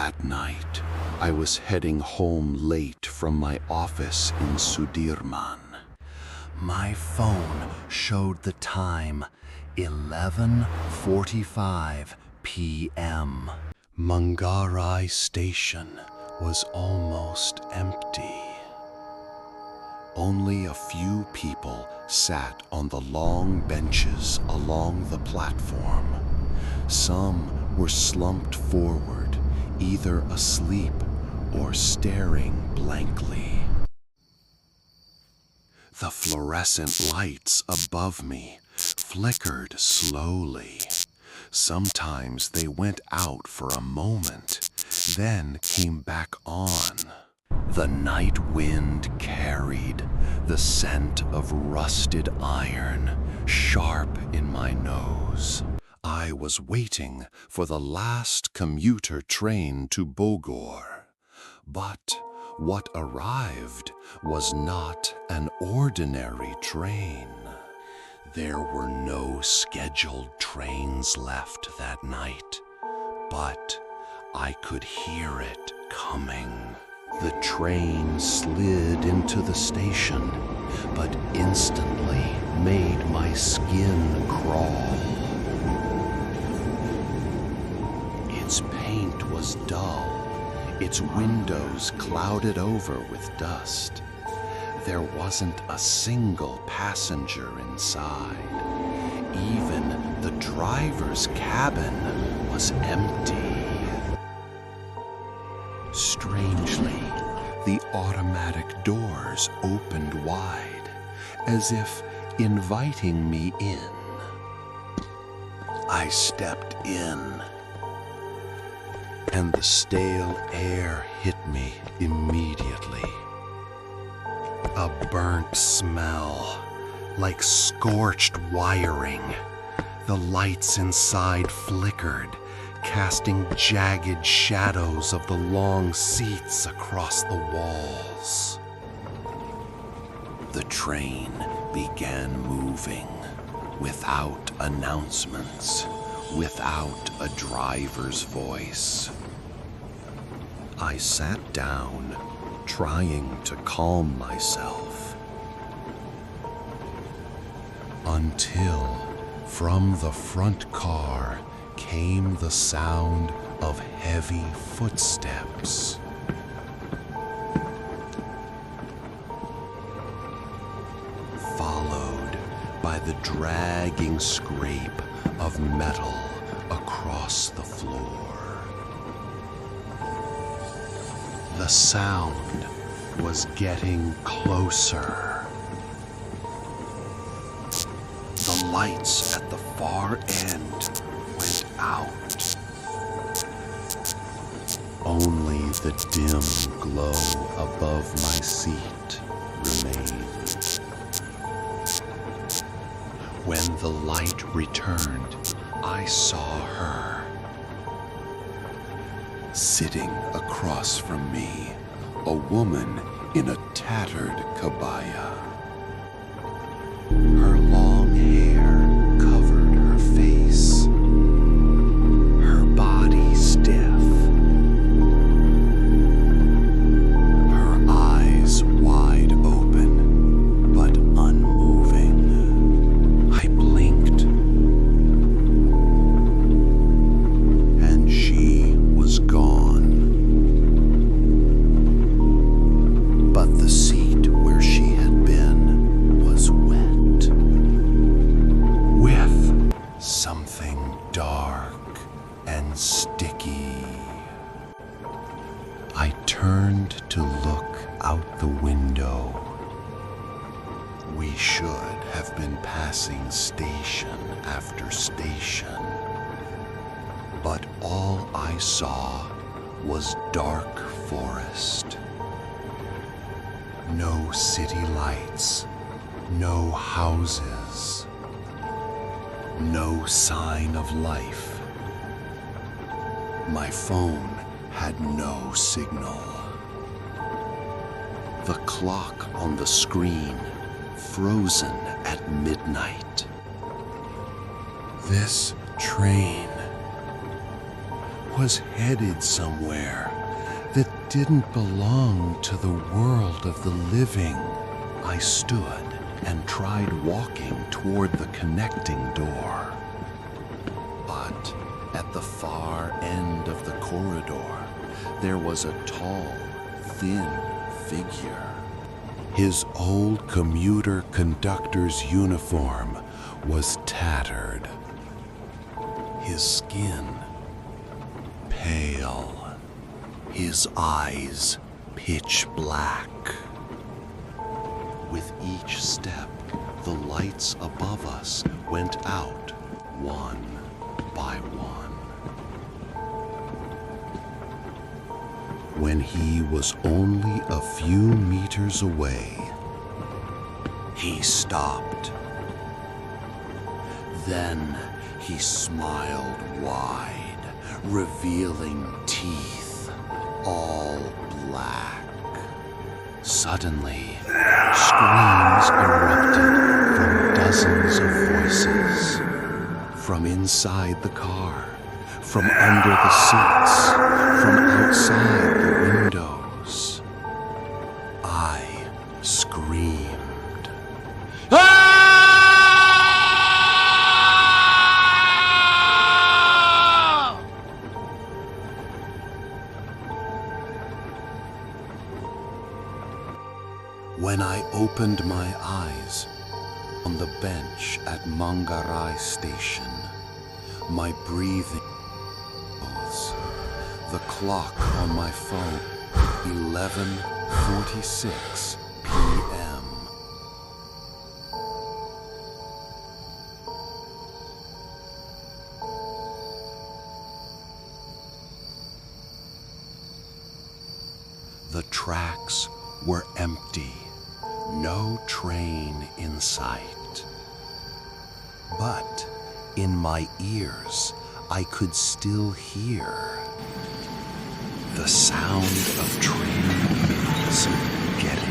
That night, I was heading home late from my office in Sudirman. My phone showed the time 11:45 p.m. Manggarai Station was almost empty. Only a few people sat on the long benches along the platform. Some were slumped forward, either asleep or staring blankly. The fluorescent lights above me flickered slowly. Sometimes they went out for a moment, then came back on. The night wind carried the scent of rusted iron sharp in my nose. I was waiting for the last commuter train to Bogor, but what arrived was not an ordinary train. There were no scheduled trains left that night, but I could hear it coming. The train slid into the station, but instantly made my skin crawl. Its paint was dull, its windows clouded over with dust. There wasn't a single passenger inside. Even the driver's cabin was empty. Strangely, the automatic doors opened wide, as if inviting me in. I stepped in, and the stale air hit me immediately. A burnt smell, like scorched wiring. The lights inside flickered, casting jagged shadows of the long seats across the walls. The train began moving, without announcements, without a driver's voice. I sat down, trying to calm myself, until from the front car came the sound of heavy footsteps. Followed by the dragging scrape of metal across the floor. The sound was getting closer. The lights at the far end went out. Only the dim glow above my seat remained. When the light returned, I saw her. Sitting across from me, a woman in a tattered kabaya. Her long hair covered her face, her body stiff, her eyes wide open but unmoving. I blinked, and she was gone. But the seat where she had been was wet, with something dark and sticky. I turned to look out the window. We should have been passing station after station, but all I saw was dark forest. No city lights, no houses, no sign of life. My phone had no signal. The clock on the screen frozen at midnight. This train was headed somewhere that didn't belong to the world of the living. I stood and tried walking toward the connecting door. But at the far end of the corridor, there was a tall, thin figure. His old commuter conductor's uniform was tattered. His skin pale. His eyes pitch black. With each step, the lights above us went out one by one. When he was only a few meters away, he stopped. Then he smiled wide, revealing teeth all black. Suddenly, screams erupted from dozens of voices. From inside the car, from under the seats, from outside the windows. I screamed. Ah! When I opened my eyes on the bench at Manggarai Station, my breathing rose. The clock on my phone, 11:46 p.m. The tracks were empty, no train in sight. But in my ears, I could still hear the sound of train wheels getting